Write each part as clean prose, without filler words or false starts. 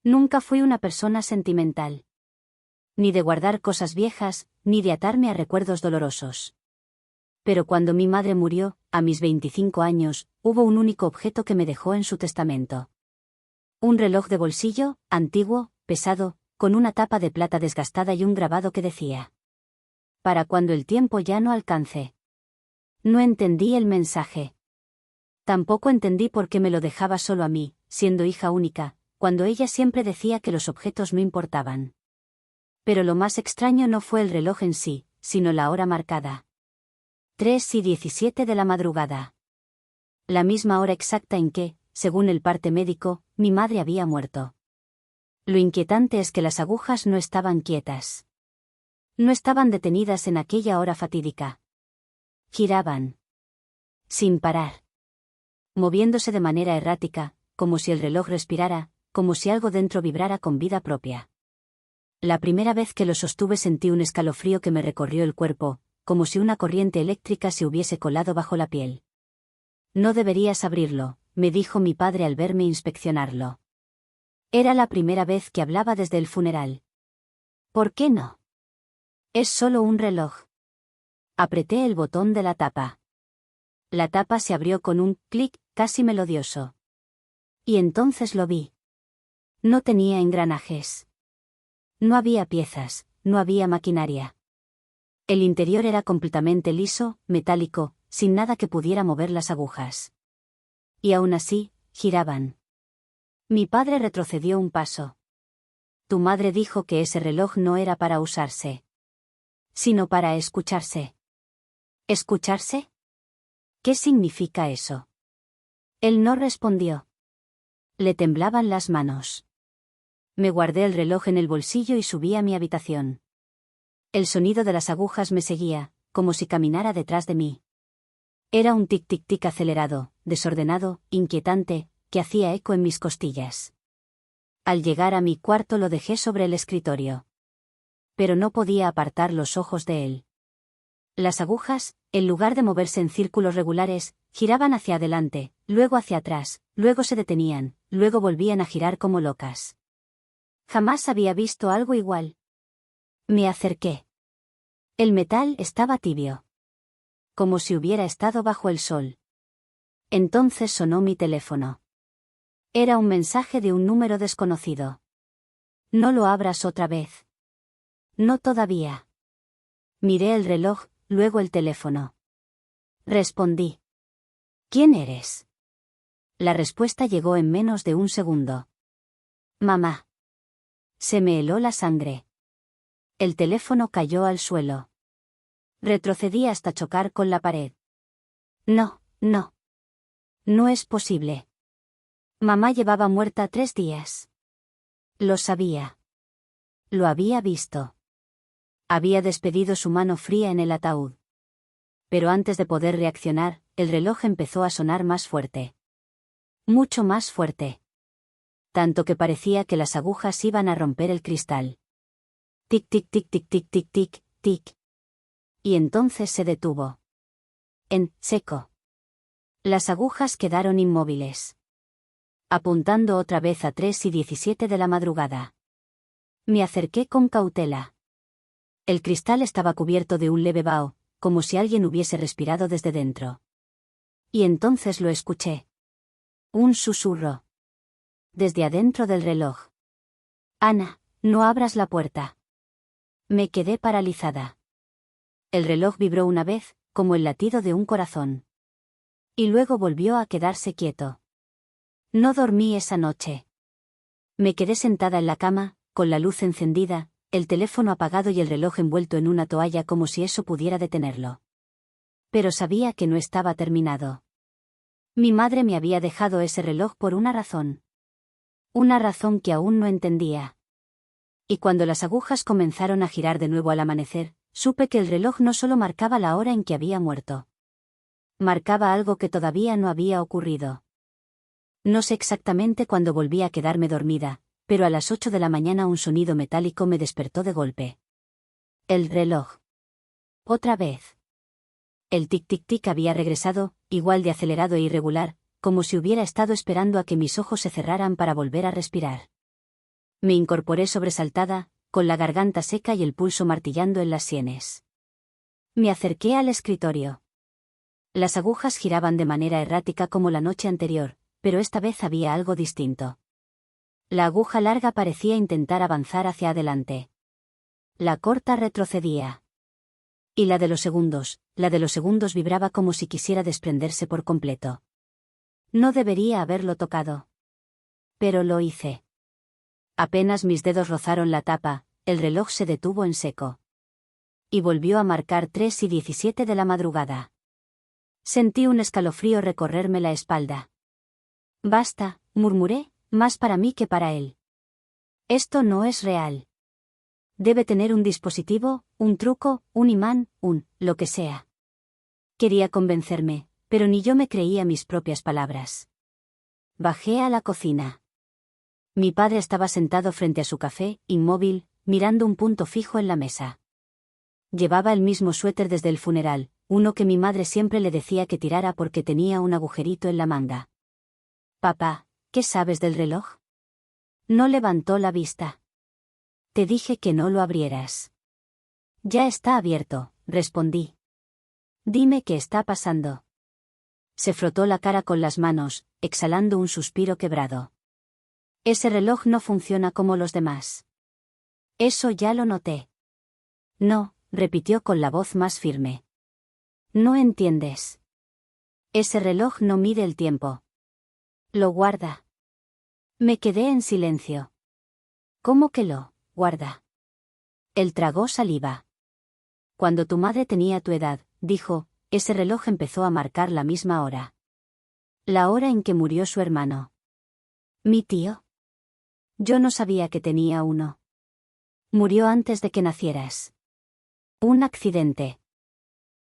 Nunca fui una persona sentimental. Ni de guardar cosas viejas, ni de atarme a recuerdos dolorosos. Pero cuando mi madre murió, a mis 25 años, hubo un único objeto que me dejó en su testamento. Un reloj de bolsillo, antiguo, pesado, con una tapa de plata desgastada y un grabado que decía: para cuando el tiempo ya no alcance. No entendí el mensaje. Tampoco entendí por qué me lo dejaba solo a mí, siendo hija única, cuando ella siempre decía que los objetos no importaban. Pero lo más extraño no fue el reloj en sí, sino la hora marcada. 3:17 de la madrugada. La misma hora exacta en que, según el parte médico, mi madre había muerto. Lo inquietante es que las agujas no estaban quietas. No estaban detenidas en aquella hora fatídica. Giraban. Sin parar. Moviéndose de manera errática, como si el reloj respirara, como si algo dentro vibrara con vida propia. La primera vez que lo sostuve sentí un escalofrío que me recorrió el cuerpo, como si una corriente eléctrica se hubiese colado bajo la piel. No deberías abrirlo, me dijo mi padre al verme inspeccionarlo. Era la primera vez que hablaba desde el funeral. ¿Por qué no? Es solo un reloj. Apreté el botón de la tapa. La tapa se abrió con un clic casi melodioso. Y entonces lo vi. No tenía engranajes. No había piezas, no había maquinaria. El interior era completamente liso, metálico, sin nada que pudiera mover las agujas. Y aún así, giraban. Mi padre retrocedió un paso. Tu madre dijo que ese reloj no era para usarse, sino para escucharse. ¿Escucharse? ¿Qué significa eso? Él no respondió. Le temblaban las manos. Me guardé el reloj en el bolsillo y subí a mi habitación. El sonido de las agujas me seguía, como si caminara detrás de mí. Era un tic-tic-tic acelerado, desordenado, inquietante, que hacía eco en mis costillas. Al llegar a mi cuarto lo dejé sobre el escritorio. Pero no podía apartar los ojos de él. Las agujas, en lugar de moverse en círculos regulares, giraban hacia adelante, luego hacia atrás, luego se detenían, luego volvían a girar como locas. Jamás había visto algo igual. Me acerqué. El metal estaba tibio. Como si hubiera estado bajo el sol. Entonces sonó mi teléfono. Era un mensaje de un número desconocido. No lo abras otra vez. No todavía. Miré el reloj, luego el teléfono. Respondí. ¿Quién eres? La respuesta llegó en menos de un segundo. Mamá. Se me heló la sangre. El teléfono cayó al suelo. Retrocedí hasta chocar con la pared. No, no. No es posible. Mamá llevaba muerta 3 días. Lo sabía. Lo había visto. Había despedido su mano fría en el ataúd. Pero antes de poder reaccionar, el reloj empezó a sonar más fuerte. Mucho más fuerte. Tanto que parecía que las agujas iban a romper el cristal. Tic tic tic tic tic tic tic, tic. Y entonces se detuvo. En seco. Las agujas quedaron inmóviles. Apuntando otra vez a 3:17 de la madrugada. Me acerqué con cautela. El cristal estaba cubierto de un leve vaho, como si alguien hubiese respirado desde dentro. Y entonces lo escuché. Un susurro. Desde adentro del reloj. Ana, no abras la puerta. Me quedé paralizada. El reloj vibró una vez, como el latido de un corazón. Y luego volvió a quedarse quieto. No dormí esa noche. Me quedé sentada en la cama, con la luz encendida, el teléfono apagado y el reloj envuelto en una toalla como si eso pudiera detenerlo. Pero sabía que no estaba terminado. Mi madre me había dejado ese reloj por una razón. Una razón que aún no entendía. Y cuando las agujas comenzaron a girar de nuevo al amanecer, supe que el reloj no solo marcaba la hora en que había muerto. Marcaba algo que todavía no había ocurrido. No sé exactamente cuándo volví a quedarme dormida, pero a las 8 de la mañana un sonido metálico me despertó de golpe. El reloj. Otra vez. El tic-tic-tic había regresado, igual de acelerado e irregular, como si hubiera estado esperando a que mis ojos se cerraran para volver a respirar. Me incorporé sobresaltada, con la garganta seca y el pulso martillando en las sienes. Me acerqué al escritorio. Las agujas giraban de manera errática como la noche anterior, pero esta vez había algo distinto. La aguja larga parecía intentar avanzar hacia adelante. La corta retrocedía. Y la de los segundos vibraba como si quisiera desprenderse por completo. No debería haberlo tocado. Pero lo hice. Apenas mis dedos rozaron la tapa, el reloj se detuvo en seco. Y volvió a marcar 3:17 de la madrugada. Sentí un escalofrío recorrerme la espalda. Basta, murmuré, más para mí que para él. Esto no es real. Debe tener un dispositivo, un truco, un imán, lo que sea. Quería convencerme, pero ni yo me creía mis propias palabras. Bajé a la cocina. Mi padre estaba sentado frente a su café, inmóvil, mirando un punto fijo en la mesa. Llevaba el mismo suéter desde el funeral, uno que mi madre siempre le decía que tirara porque tenía un agujerito en la manga. Papá, ¿qué sabes del reloj? No levantó la vista. Te dije que no lo abrieras. Ya está abierto, respondí. Dime qué está pasando. Se frotó la cara con las manos, exhalando un suspiro quebrado. Ese reloj no funciona como los demás. Eso ya lo noté. No, repitió con la voz más firme. No entiendes. Ese reloj no mide el tiempo. Lo guarda. Me quedé en silencio. ¿Cómo que lo guarda? Él tragó saliva. Cuando tu madre tenía tu edad, dijo, ese reloj empezó a marcar la misma hora. La hora en que murió su hermano. ¿Mi tío? Yo no sabía que tenía uno. Murió antes de que nacieras. Un accidente.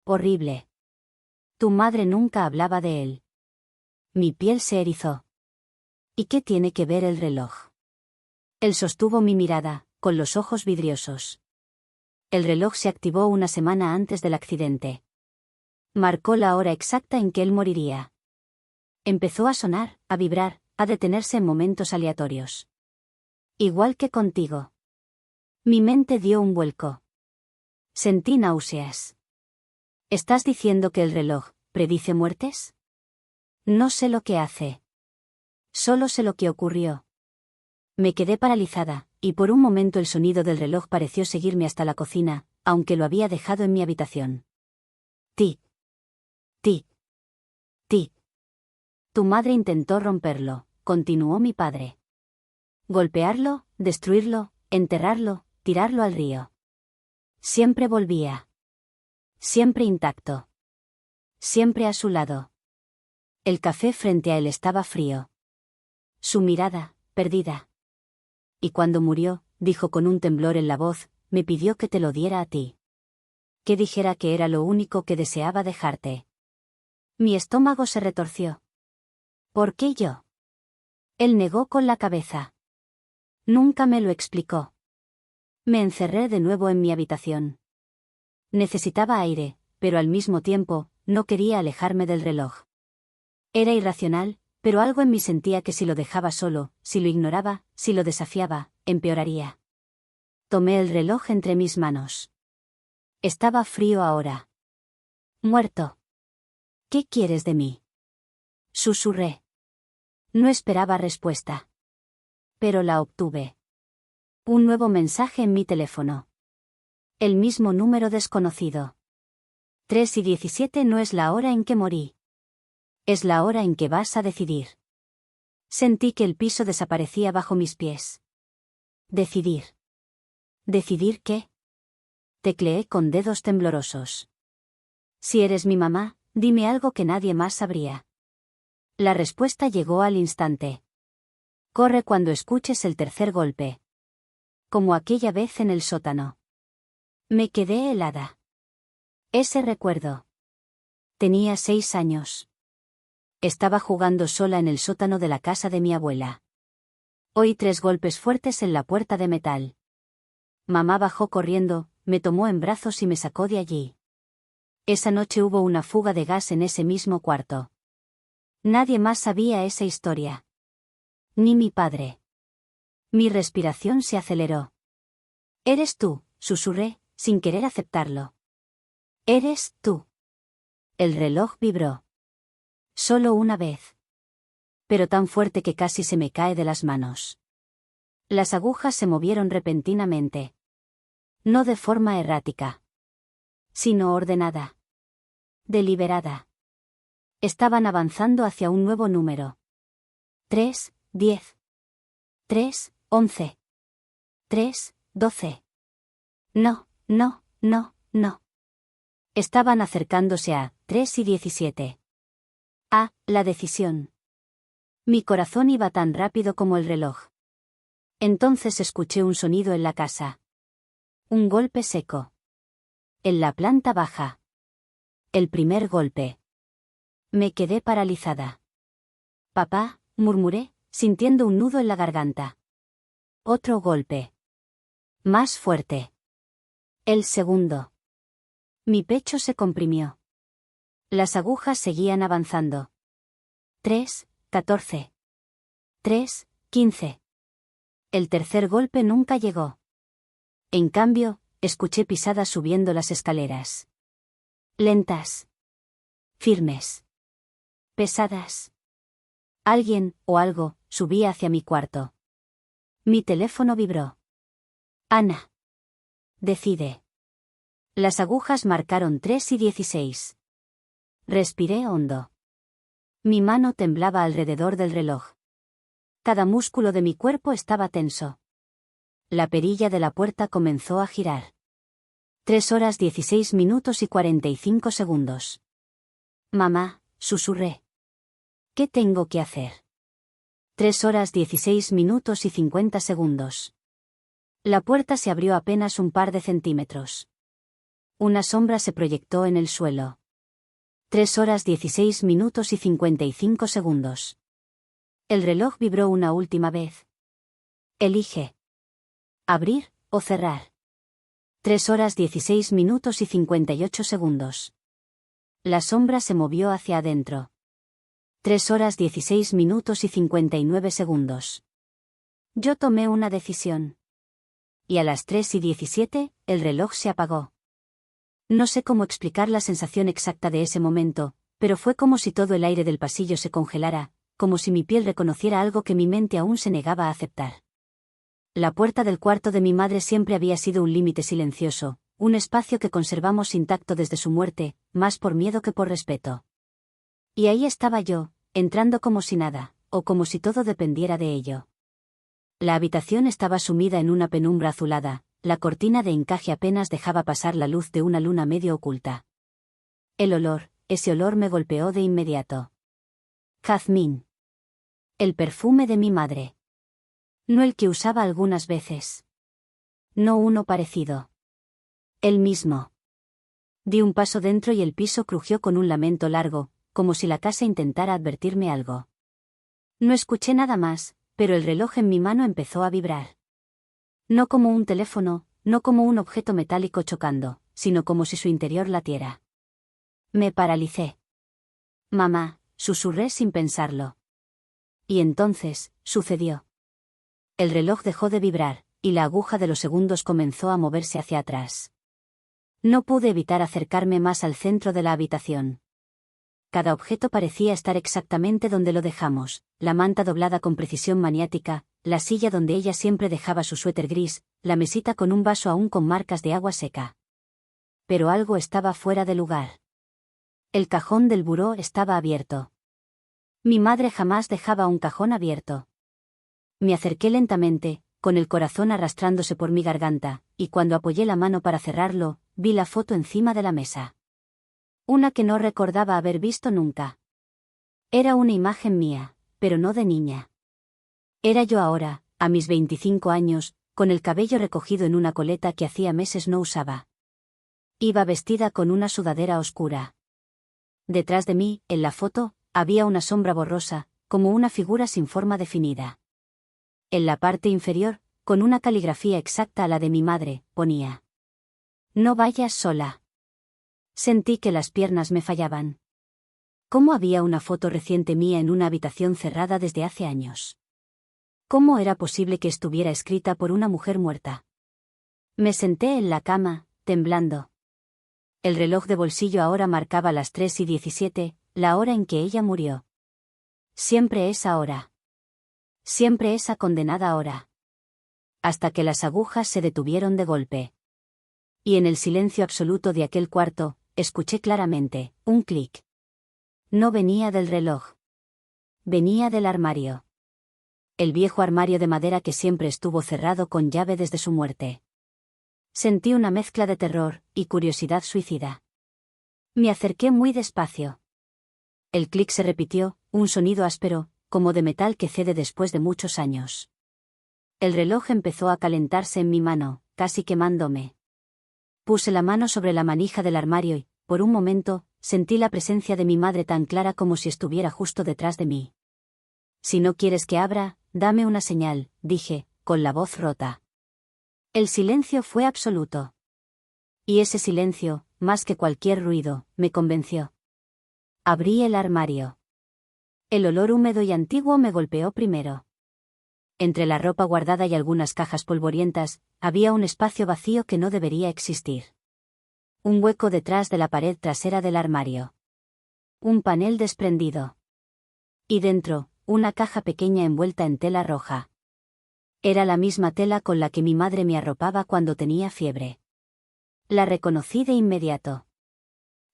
Horrible. Tu madre nunca hablaba de él. Mi piel se erizó. ¿Y qué tiene que ver el reloj? Él sostuvo mi mirada, con los ojos vidriosos. El reloj se activó una semana antes del accidente. Marcó la hora exacta en que él moriría. Empezó a sonar, a vibrar, a detenerse en momentos aleatorios. Igual que contigo. Mi mente dio un vuelco. Sentí náuseas. ¿Estás diciendo que el reloj predice muertes? No sé lo que hace. Solo sé lo que ocurrió. Me quedé paralizada, y por un momento el sonido del reloj pareció seguirme hasta la cocina, aunque lo había dejado en mi habitación. Tic. Tic. Tic. Tu madre intentó romperlo, continuó mi padre. Golpearlo, destruirlo, enterrarlo, tirarlo al río. Siempre volvía. Siempre intacto. Siempre a su lado. El café frente a él estaba frío. Su mirada, perdida. Y cuando murió, dijo con un temblor en la voz, me pidió que te lo diera a ti. Que dijera que era lo único que deseaba dejarte. Mi estómago se retorció. ¿Por qué yo? Él negó con la cabeza. Nunca me lo explicó. Me encerré de nuevo en mi habitación. Necesitaba aire, pero al mismo tiempo, no quería alejarme del reloj. Era irracional, pero algo en mí sentía que si lo dejaba solo, si lo ignoraba, si lo desafiaba, empeoraría. Tomé el reloj entre mis manos. Estaba frío ahora. Muerto. ¿Qué quieres de mí? Susurré. No esperaba respuesta. Pero la obtuve. Un nuevo mensaje en mi teléfono. El mismo número desconocido. 3:17 no es la hora en que morí. Es la hora en que vas a decidir. Sentí que el piso desaparecía bajo mis pies. Decidir. ¿Decidir qué? Tecleé con dedos temblorosos. Si eres mi mamá, dime algo que nadie más sabría. La respuesta llegó al instante. Corre cuando escuches el tercer golpe. Como aquella vez en el sótano. Me quedé helada. Ese recuerdo. Tenía 6 años. Estaba jugando sola en el sótano de la casa de mi abuela. Oí 3 golpes fuertes en la puerta de metal. Mamá bajó corriendo, me tomó en brazos y me sacó de allí. Esa noche hubo una fuga de gas en ese mismo cuarto. Nadie más sabía esa historia. Ni mi padre. Mi respiración se aceleró. «Eres tú», susurré, sin querer aceptarlo. «Eres tú». El reloj vibró. Solo una vez. Pero tan fuerte que casi se me cae de las manos. Las agujas se movieron repentinamente. No de forma errática, sino ordenada. Deliberada. Estaban avanzando hacia un nuevo número. 3, 10. 3, 11. 3, 12. No, no, no, no. Estaban acercándose a 3 y 17. La decisión. Mi corazón iba tan rápido como el reloj. Entonces escuché un sonido en la casa. Un golpe seco. En la planta baja. El primer golpe. Me quedé paralizada. «Papá», murmuré, sintiendo un nudo en la garganta. Otro golpe. Más fuerte. El segundo. Mi pecho se comprimió. Las agujas seguían avanzando. 3, 14. 3, 15. El tercer golpe nunca llegó. En cambio, escuché pisadas subiendo las escaleras. Lentas. Firmes. Pesadas. Alguien, o algo, subía hacia mi cuarto. Mi teléfono vibró. «Ana. Decide». Las agujas marcaron 3 y 16. Respiré hondo. Mi mano temblaba alrededor del reloj. Cada músculo de mi cuerpo estaba tenso. La perilla de la puerta comenzó a girar. 3 horas 16 minutos y 45 segundos. «Mamá», susurré. «¿Qué tengo que hacer?» 3 horas 16 minutos y 50 segundos. La puerta se abrió apenas un par de centímetros. Una sombra se proyectó en el suelo. 3 horas 16 minutos y 55 segundos. El reloj vibró una última vez. Elige. Abrir, o cerrar. 3 horas 16 minutos y 58 segundos. La sombra se movió hacia adentro. 3 horas 16 minutos y 59 segundos. Yo tomé una decisión. Y a las 3 y 17, el reloj se apagó. No sé cómo explicar la sensación exacta de ese momento, pero fue como si todo el aire del pasillo se congelara, como si mi piel reconociera algo que mi mente aún se negaba a aceptar. La puerta del cuarto de mi madre siempre había sido un límite silencioso, un espacio que conservamos intacto desde su muerte, más por miedo que por respeto. Y ahí estaba yo, entrando como si nada, o como si todo dependiera de ello. La habitación estaba sumida en una penumbra azulada, la cortina de encaje apenas dejaba pasar la luz de una luna medio oculta. El olor, ese olor me golpeó de inmediato. Jazmín. El perfume de mi madre. No el que usaba algunas veces. No uno parecido. El mismo. Di un paso dentro y el piso crujió con un lamento largo, como si la casa intentara advertirme algo. No escuché nada más, pero el reloj en mi mano empezó a vibrar. No como un teléfono, no como un objeto metálico chocando, sino como si su interior latiera. Me paralicé. «Mamá», susurré sin pensarlo. Y entonces, sucedió. El reloj dejó de vibrar, y la aguja de los segundos comenzó a moverse hacia atrás. No pude evitar acercarme más al centro de la habitación. Cada objeto parecía estar exactamente donde lo dejamos, la manta doblada con precisión maniática, la silla donde ella siempre dejaba su suéter gris, la mesita con un vaso aún con marcas de agua seca. Pero algo estaba fuera de lugar. El cajón del buró estaba abierto. Mi madre jamás dejaba un cajón abierto. Me acerqué lentamente, con el corazón arrastrándose por mi garganta, y cuando apoyé la mano para cerrarlo, vi la foto encima de la mesa. Una que no recordaba haber visto nunca. Era una imagen mía, pero no de niña. Era yo ahora, a mis 25 años, con el cabello recogido en una coleta que hacía meses no usaba. Iba vestida con una sudadera oscura. Detrás de mí, en la foto, había una sombra borrosa, como una figura sin forma definida. En la parte inferior, con una caligrafía exacta a la de mi madre, ponía: «No vayas sola». Sentí que las piernas me fallaban. ¿Cómo había una foto reciente mía en una habitación cerrada desde hace años? ¿Cómo era posible que estuviera escrita por una mujer muerta? Me senté en la cama, temblando. El reloj de bolsillo ahora marcaba las 3:17, la hora en que ella murió. Siempre esa hora. Siempre esa condenada hora. Hasta que las agujas se detuvieron de golpe. Y en el silencio absoluto de aquel cuarto, escuché claramente, un clic. No venía del reloj. Venía del armario. El viejo armario de madera que siempre estuvo cerrado con llave desde su muerte. Sentí una mezcla de terror y curiosidad suicida. Me acerqué muy despacio. El clic se repitió, un sonido áspero, como de metal que cede después de muchos años. El reloj empezó a calentarse en mi mano, casi quemándome. Puse la mano sobre la manija del armario y, por un momento, sentí la presencia de mi madre tan clara como si estuviera justo detrás de mí. Si no quieres que abra, dame una señal, dije, con la voz rota. El silencio fue absoluto. Y ese silencio, más que cualquier ruido, me convenció. Abrí el armario. El olor húmedo y antiguo me golpeó primero. Entre la ropa guardada y algunas cajas polvorientas, había un espacio vacío que no debería existir. Un hueco detrás de la pared trasera del armario. Un panel desprendido. Y dentro, una caja pequeña envuelta en tela roja. Era la misma tela con la que mi madre me arropaba cuando tenía fiebre. La reconocí de inmediato.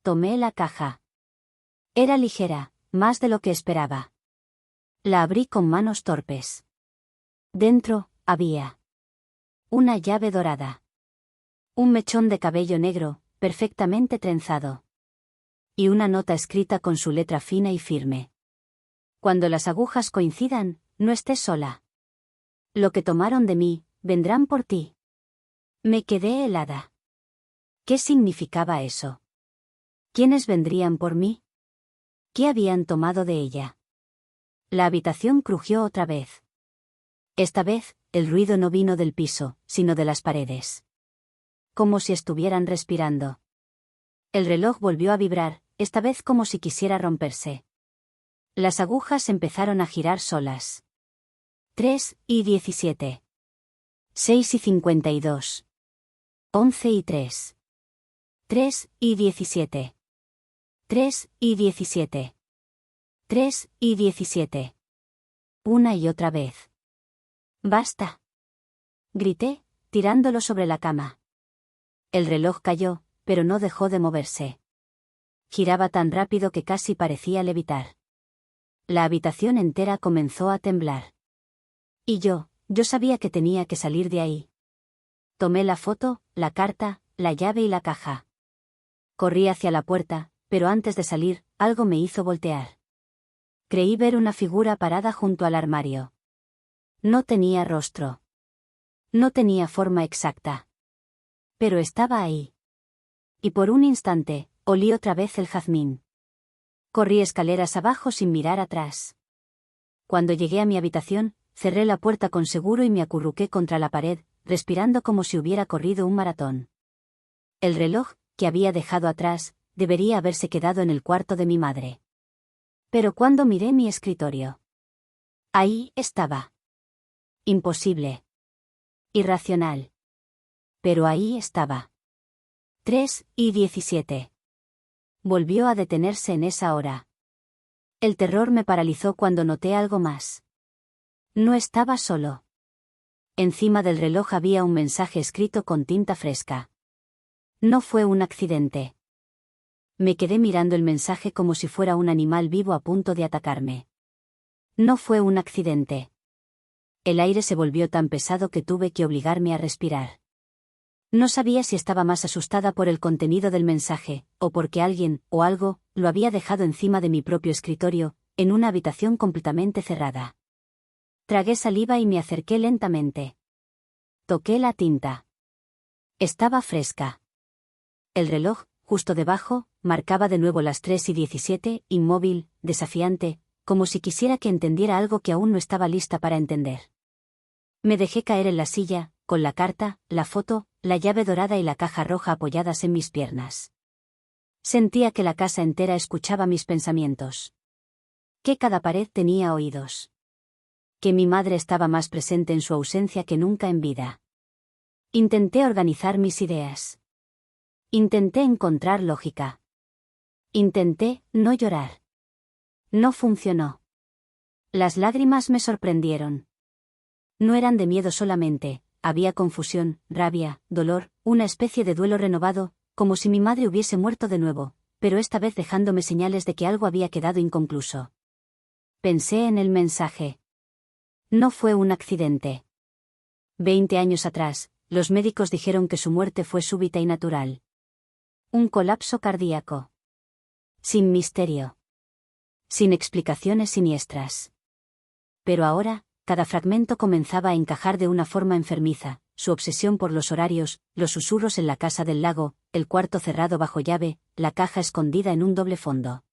Tomé la caja. Era ligera, más de lo que esperaba. La abrí con manos torpes. Dentro, había una llave dorada. Un mechón de cabello negro, perfectamente trenzado. Y una nota escrita con su letra fina y firme. Cuando las agujas coincidan, no estés sola. Lo que tomaron de mí, vendrán por ti. Me quedé helada. ¿Qué significaba eso? ¿Quiénes vendrían por mí? ¿Qué habían tomado de ella? La habitación crujió otra vez. Esta vez, el ruido no vino del piso, sino de las paredes. Como si estuvieran respirando. El reloj volvió a vibrar, esta vez como si quisiera romperse. Las agujas empezaron a girar solas. 3:17. 6:52. 11:03. 3:17. 3:17. 3:17. Una y otra vez. ¡Basta! Grité, tirándolo sobre la cama. El reloj cayó, pero no dejó de moverse. Giraba tan rápido que casi parecía levitar. La habitación entera comenzó a temblar. Y yo sabía que tenía que salir de ahí. Tomé la foto, la carta, la llave y la caja. Corrí hacia la puerta, pero antes de salir, algo me hizo voltear. Creí ver una figura parada junto al armario. No tenía rostro. No tenía forma exacta. Pero estaba ahí. Y por un instante, olí otra vez el jazmín. Corrí escaleras abajo sin mirar atrás. Cuando llegué a mi habitación, cerré la puerta con seguro y me acurruqué contra la pared, respirando como si hubiera corrido un maratón. El reloj, que había dejado atrás, debería haberse quedado en el cuarto de mi madre. Pero cuando miré mi escritorio, ahí estaba. Imposible. Irracional. Pero ahí estaba. 3:17. Volvió a detenerse en esa hora. El terror me paralizó cuando noté algo más. No estaba solo. Encima del reloj había un mensaje escrito con tinta fresca. No fue un accidente. Me quedé mirando el mensaje como si fuera un animal vivo a punto de atacarme. No fue un accidente. El aire se volvió tan pesado que tuve que obligarme a respirar. No sabía si estaba más asustada por el contenido del mensaje, o porque alguien, o algo, lo había dejado encima de mi propio escritorio, en una habitación completamente cerrada. Tragué saliva y me acerqué lentamente. Toqué la tinta. Estaba fresca. El reloj, justo debajo, marcaba de nuevo las 3:17, inmóvil, desafiante, como si quisiera que entendiera algo que aún no estaba lista para entender. Me dejé caer en la silla, con la carta, la foto, la llave dorada y la caja roja apoyadas en mis piernas. Sentía que la casa entera escuchaba mis pensamientos. Que cada pared tenía oídos. que mi madre estaba más presente en su ausencia que nunca en vida. Intenté organizar mis ideas. Intenté encontrar lógica. Intenté no llorar. No funcionó. Las lágrimas me sorprendieron. No eran de miedo solamente, había confusión, rabia, dolor, una especie de duelo renovado, como si mi madre hubiese muerto de nuevo, pero esta vez dejándome señales de que algo había quedado inconcluso. Pensé en el mensaje. No fue un accidente. 20 años atrás, los médicos dijeron que su muerte fue súbita y natural. Un colapso cardíaco. Sin misterio. Sin explicaciones siniestras. Pero ahora, cada fragmento comenzaba a encajar de una forma enfermiza, su obsesión por los horarios, los susurros en la casa del lago, el cuarto cerrado bajo llave, la caja escondida en un doble fondo.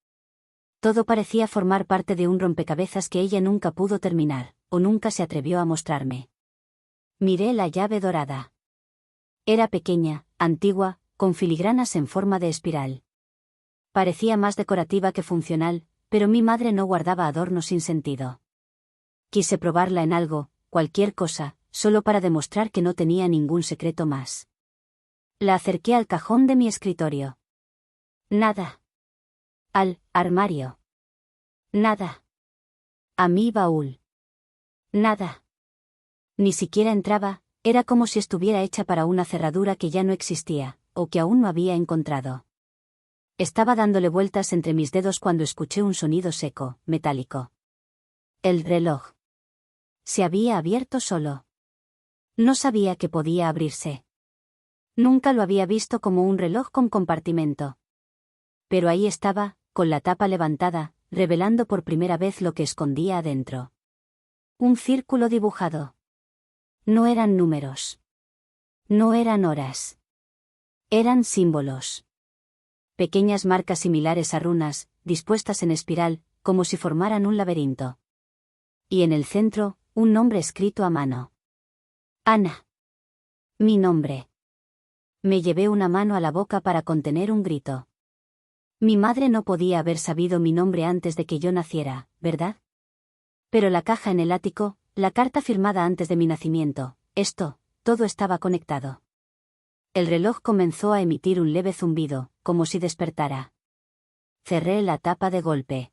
Todo parecía formar parte de un rompecabezas que ella nunca pudo terminar, o nunca se atrevió a mostrarme. Miré la llave dorada. Era pequeña, antigua, con filigranas en forma de espiral. Parecía más decorativa que funcional, pero mi madre no guardaba adornos sin sentido. Quise probarla en algo, cualquier cosa, solo para demostrar que no tenía ningún secreto más. La acerqué al cajón de mi escritorio. Nada. Al armario. Nada. A mi baúl. Nada. Ni siquiera entraba, era como si estuviera hecha para una cerradura que ya no existía, o que aún no había encontrado. Estaba dándole vueltas entre mis dedos cuando escuché un sonido seco, metálico. El reloj. Se había abierto solo. No sabía que podía abrirse. Nunca lo había visto como un reloj con compartimento. Pero ahí estaba, con la tapa levantada, revelando por primera vez lo que escondía adentro. Un círculo dibujado. No eran números. No eran horas. Eran símbolos. Pequeñas marcas similares a runas, dispuestas en espiral, como si formaran un laberinto. Y en el centro, un nombre escrito a mano. Ana. Mi nombre. Me llevé una mano a la boca para contener un grito. Mi madre no podía haber sabido mi nombre antes de que yo naciera, ¿verdad? Pero la caja en el ático, la carta firmada antes de mi nacimiento, todo estaba conectado. El reloj comenzó a emitir un leve zumbido, como si despertara. Cerré la tapa de golpe.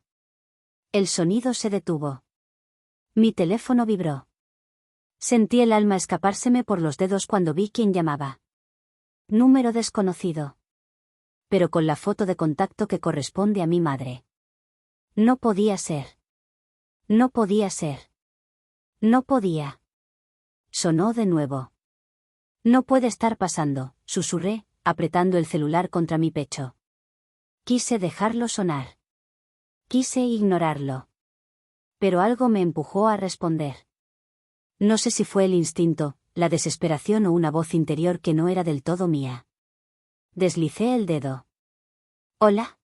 El sonido se detuvo. Mi teléfono vibró. Sentí el alma escapárseme por los dedos cuando vi quién llamaba. Número desconocido. Pero con la foto de contacto que corresponde a mi madre. No podía ser. No podía ser. No podía. Sonó de nuevo. No puede estar pasando, susurré, apretando el celular contra mi pecho. Quise dejarlo sonar. Quise ignorarlo. Pero algo me empujó a responder. No sé si fue el instinto, la desesperación o una voz interior que no era del todo mía. Deslicé el dedo. ¿Hola?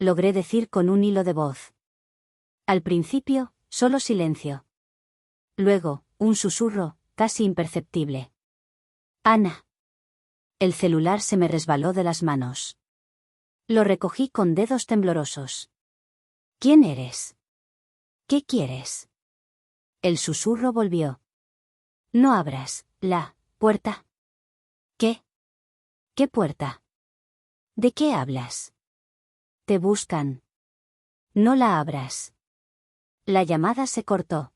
Logré decir con un hilo de voz. Al principio, solo silencio. Luego, un susurro, casi imperceptible. Ana. El celular se me resbaló de las manos. Lo recogí con dedos temblorosos. ¿Quién eres? ¿Qué quieres? El susurro volvió. No abras la puerta. ¿Qué? ¿Qué puerta? ¿De qué hablas? Te buscan. No la abras. La llamada se cortó.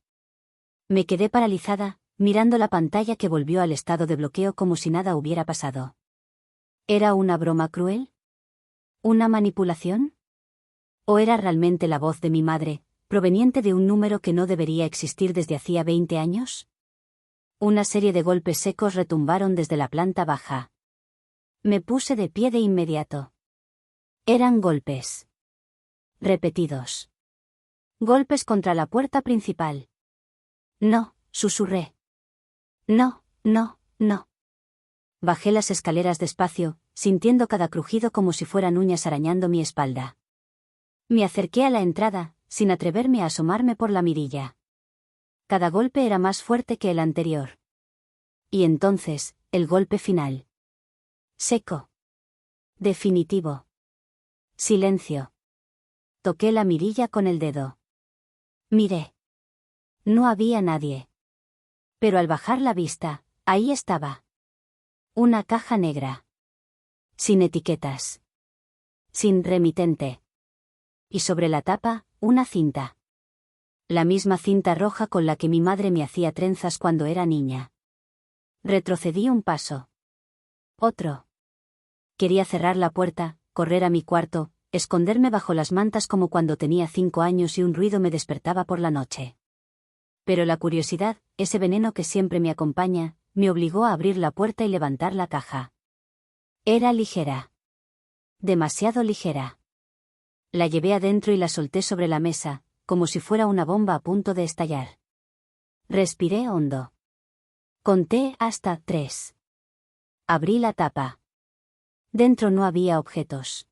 Me quedé paralizada, mirando la pantalla que volvió al estado de bloqueo como si nada hubiera pasado. ¿Era una broma cruel? ¿Una manipulación? ¿O era realmente la voz de mi madre, proveniente de un número que no debería existir desde hacía 20 años? Una serie de golpes secos retumbaron desde la planta baja. Me puse de pie de inmediato. Eran golpes. Repetidos. Golpes contra la puerta principal. No, susurré. No, no, no. Bajé las escaleras despacio, sintiendo cada crujido como si fueran uñas arañando mi espalda. Me acerqué a la entrada, sin atreverme a asomarme por la mirilla. Cada golpe era más fuerte que el anterior. Y entonces, el golpe final. Seco. Definitivo. Silencio. Toqué la mirilla con el dedo. Miré. No había nadie. Pero al bajar la vista, ahí estaba. Una caja negra. Sin etiquetas. Sin remitente. Y sobre la tapa, una cinta. La misma cinta roja con la que mi madre me hacía trenzas cuando era niña. Retrocedí un paso. Otro. Quería cerrar la puerta, correr a mi cuarto, esconderme bajo las mantas como cuando tenía 5 años y un ruido me despertaba por la noche. Pero la curiosidad, ese veneno que siempre me acompaña, me obligó a abrir la puerta y levantar la caja. Era ligera. Demasiado ligera. La llevé adentro y la solté sobre la mesa, como si fuera una bomba a punto de estallar. Respiré hondo. Conté hasta 3. Abrí la tapa. Dentro no había objetos.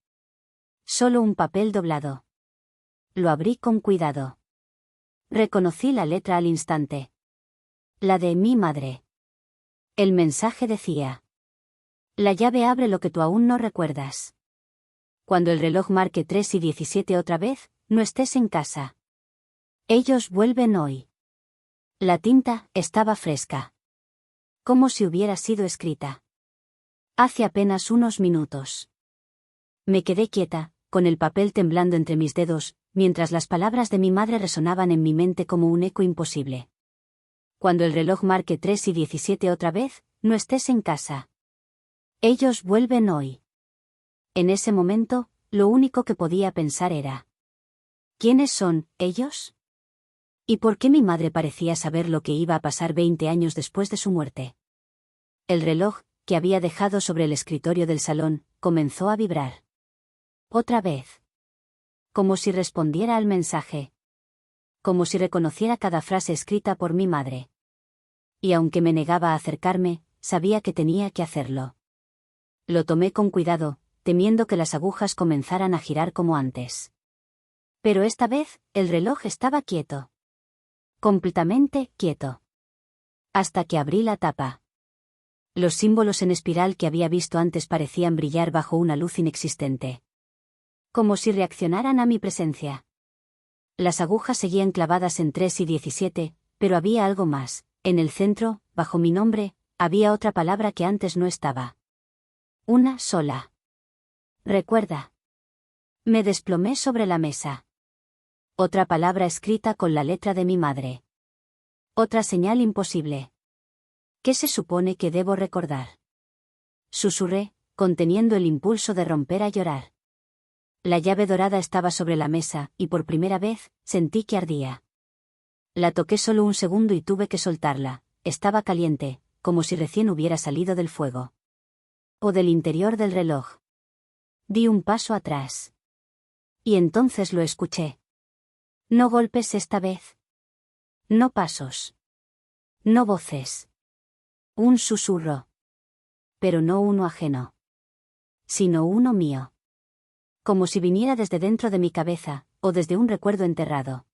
Solo un papel doblado. Lo abrí con cuidado. Reconocí la letra al instante. La de mi madre. El mensaje decía: la llave abre lo que tú aún no recuerdas. Cuando el reloj marque 3:17 otra vez, no estés en casa. Ellos vuelven hoy. La tinta estaba fresca. Como si hubiera sido escrita. Hace apenas unos minutos. Me quedé quieta, con el papel temblando entre mis dedos, mientras las palabras de mi madre resonaban en mi mente como un eco imposible. Cuando el reloj marque 3:17 otra vez, no estés en casa. Ellos vuelven hoy. En ese momento, lo único que podía pensar era: ¿quiénes son ellos? ¿Y por qué mi madre parecía saber lo que iba a pasar 20 años después de su muerte? El reloj, que había dejado sobre el escritorio del salón, comenzó a vibrar. Otra vez. Como si respondiera al mensaje. Como si reconociera cada frase escrita por mi madre. Y aunque me negaba a acercarme, sabía que tenía que hacerlo. Lo tomé con cuidado, temiendo que las agujas comenzaran a girar como antes. Pero esta vez, el reloj estaba quieto. Completamente quieto. Hasta que abrí la tapa. Los símbolos en espiral que había visto antes parecían brillar bajo una luz inexistente. Como si reaccionaran a mi presencia. Las agujas seguían clavadas en 3:17, pero había algo más. En el centro, bajo mi nombre, había otra palabra que antes no estaba. Una sola. Recuerda. Me desplomé sobre la mesa. Otra palabra escrita con la letra de mi madre. Otra señal imposible. ¿Qué se supone que debo recordar? Susurré, conteniendo el impulso de romper a llorar. La llave dorada estaba sobre la mesa, y por primera vez, sentí que ardía. La toqué solo un segundo y tuve que soltarla. Estaba caliente, como si recién hubiera salido del fuego. O del interior del reloj. Di un paso atrás. Y entonces lo escuché. No golpes esta vez. No pasos. No voces. Un susurro. Pero no uno ajeno. Sino uno mío. Como si viniera desde dentro de mi cabeza, o desde un recuerdo enterrado.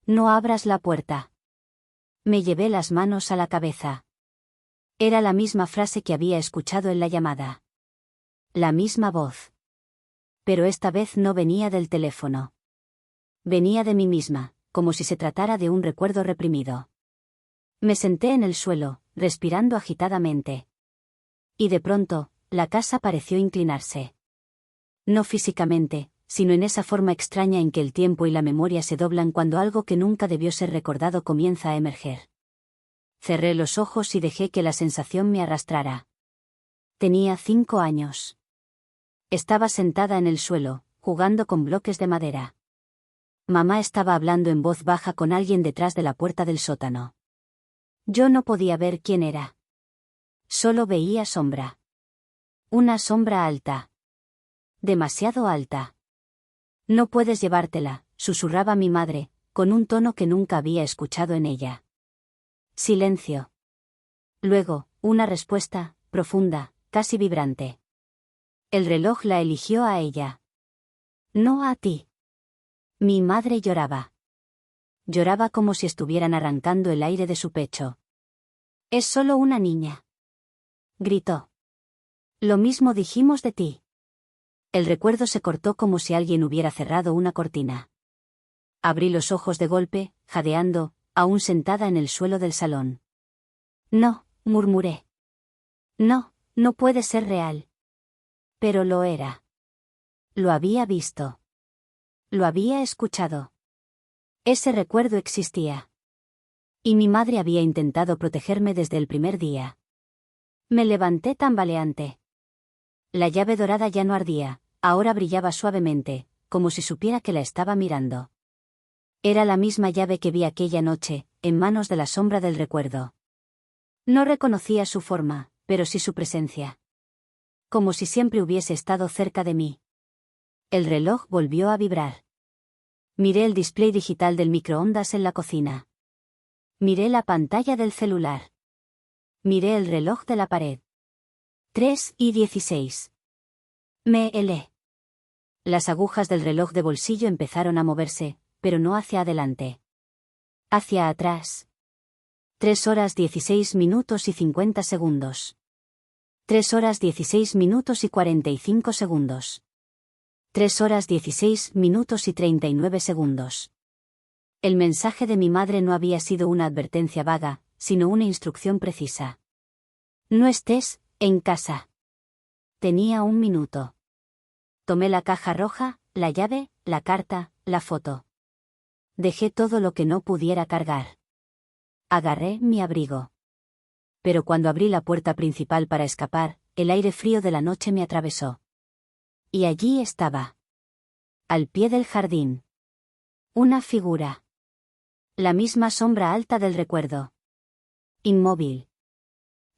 No abras la puerta. Me llevé las manos a la cabeza. Era la misma frase que había escuchado en la llamada. La misma voz. Pero esta vez no venía del teléfono. Venía de mí misma, como si se tratara de un recuerdo reprimido. Me senté en el suelo, respirando agitadamente. Y de pronto, la casa pareció inclinarse. No físicamente, sino en esa forma extraña en que el tiempo y la memoria se doblan cuando algo que nunca debió ser recordado comienza a emerger. Cerré los ojos y dejé que la sensación me arrastrara. Tenía 5 años. Estaba sentada en el suelo, jugando con bloques de madera. Mamá estaba hablando en voz baja con alguien detrás de la puerta del sótano. Yo no podía ver quién era. Solo veía sombra. Una sombra alta. Demasiado alta. No puedes llevártela, susurraba mi madre, con un tono que nunca había escuchado en ella. Silencio. Luego, una respuesta, profunda, casi vibrante. El reloj la eligió a ella. No a ti. Mi madre lloraba. Lloraba como si estuvieran arrancando el aire de su pecho. Es solo una niña. Gritó. Lo mismo dijimos de ti. El recuerdo se cortó como si alguien hubiera cerrado una cortina. Abrí los ojos de golpe, jadeando, aún sentada en el suelo del salón. No, murmuré. No, no puede ser real. Pero lo era. Lo había visto. Lo había escuchado. Ese recuerdo existía. Y mi madre había intentado protegerme desde el primer día. Me levanté tambaleante. La llave dorada ya no ardía, ahora brillaba suavemente, como si supiera que la estaba mirando. Era la misma llave que vi aquella noche, en manos de la sombra del recuerdo. No reconocía su forma, pero sí su presencia. Como si siempre hubiese estado cerca de mí. El reloj volvió a vibrar. Miré el display digital del microondas en la cocina. Miré la pantalla del celular. Miré el reloj de la pared. 3:16. Me helé. Las agujas del reloj de bolsillo empezaron a moverse, pero no hacia adelante. Hacia atrás. 3:16:50. 3:16:45. 3:16:39. El mensaje de mi madre no había sido una advertencia vaga, sino una instrucción precisa. No estés en casa. Tenía 1 minuto. Tomé la caja roja, la llave, la carta, la foto. Dejé todo lo que no pudiera cargar. Agarré mi abrigo. Pero cuando abrí la puerta principal para escapar, el aire frío de la noche me atravesó. Y allí estaba. Al pie del jardín. Una figura. La misma sombra alta del recuerdo. Inmóvil.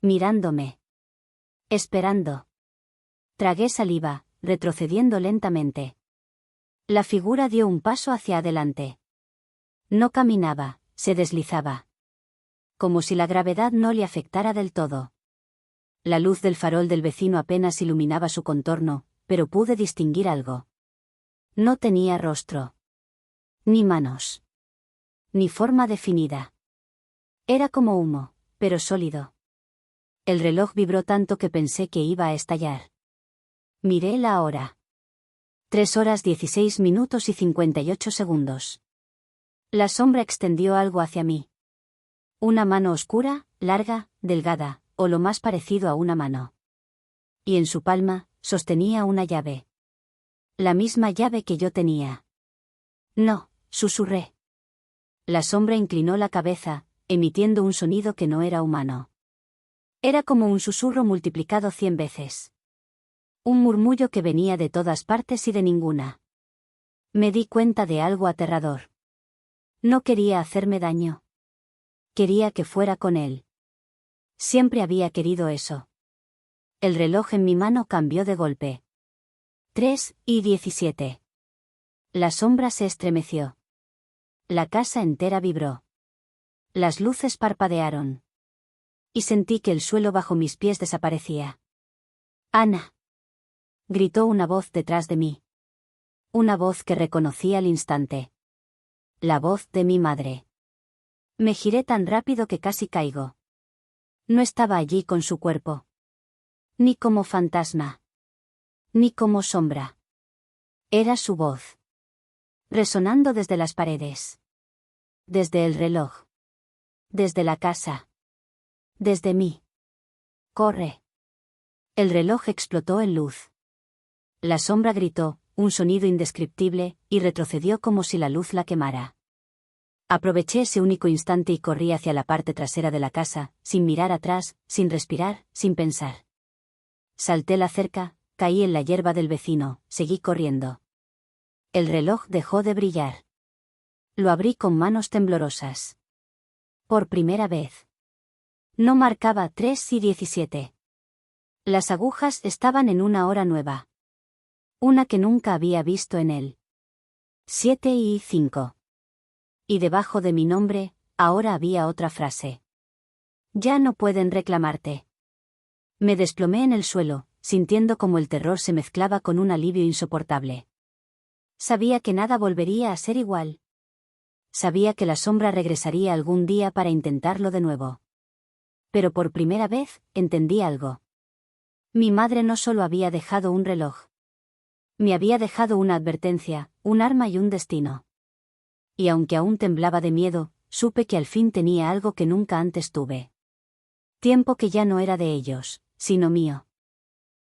Mirándome. Esperando. Tragué saliva, retrocediendo lentamente. La figura dio un paso hacia adelante. No caminaba, se deslizaba. Como si la gravedad no le afectara del todo. La luz del farol del vecino apenas iluminaba su contorno, pero pude distinguir algo. No tenía rostro. Ni manos. Ni forma definida. Era como humo, pero sólido. El reloj vibró tanto que pensé que iba a estallar. Miré la hora. 3:16:58. La sombra extendió algo hacia mí. Una mano oscura, larga, delgada, o lo más parecido a una mano. Y en su palma, sostenía una llave. La misma llave que yo tenía. No, susurré. La sombra inclinó la cabeza, emitiendo un sonido que no era humano. Era como un susurro multiplicado 100 veces. Un murmullo que venía de todas partes y de ninguna. Me di cuenta de algo aterrador. No quería hacerme daño. Quería que fuera con él. Siempre había querido eso. El reloj en mi mano cambió de golpe. 3:17. La sombra se estremeció. La casa entera vibró. Las luces parpadearon. Y sentí que el suelo bajo mis pies desaparecía. ¡Ana! Gritó una voz detrás de mí. Una voz que reconocí al instante. La voz de mi madre. Me giré tan rápido que casi caigo. No estaba allí con su cuerpo. Ni como fantasma. Ni como sombra. Era su voz. Resonando desde las paredes. Desde el reloj. Desde la casa. Desde mí. Corre. El reloj explotó en luz. La sombra gritó, un sonido indescriptible, y retrocedió como si la luz la quemara. Aproveché ese único instante y corrí hacia la parte trasera de la casa, sin mirar atrás, sin respirar, sin pensar. Salté la cerca, caí en la hierba del vecino, seguí corriendo. El reloj dejó de brillar. Lo abrí con manos temblorosas. Por primera vez. No marcaba 3:17. Las agujas estaban en una hora nueva. Una que nunca había visto en él. 7:05. Y debajo de mi nombre, ahora había otra frase. Ya no pueden reclamarte. Me desplomé en el suelo, sintiendo como el terror se mezclaba con un alivio insoportable. Sabía que nada volvería a ser igual. Sabía que la sombra regresaría algún día para intentarlo de nuevo. Pero por primera vez, entendí algo. Mi madre no solo había dejado un reloj. Me había dejado una advertencia, un arma y un destino. Y aunque aún temblaba de miedo, supe que al fin tenía algo que nunca antes tuve. Tiempo que ya no era de ellos, sino mío.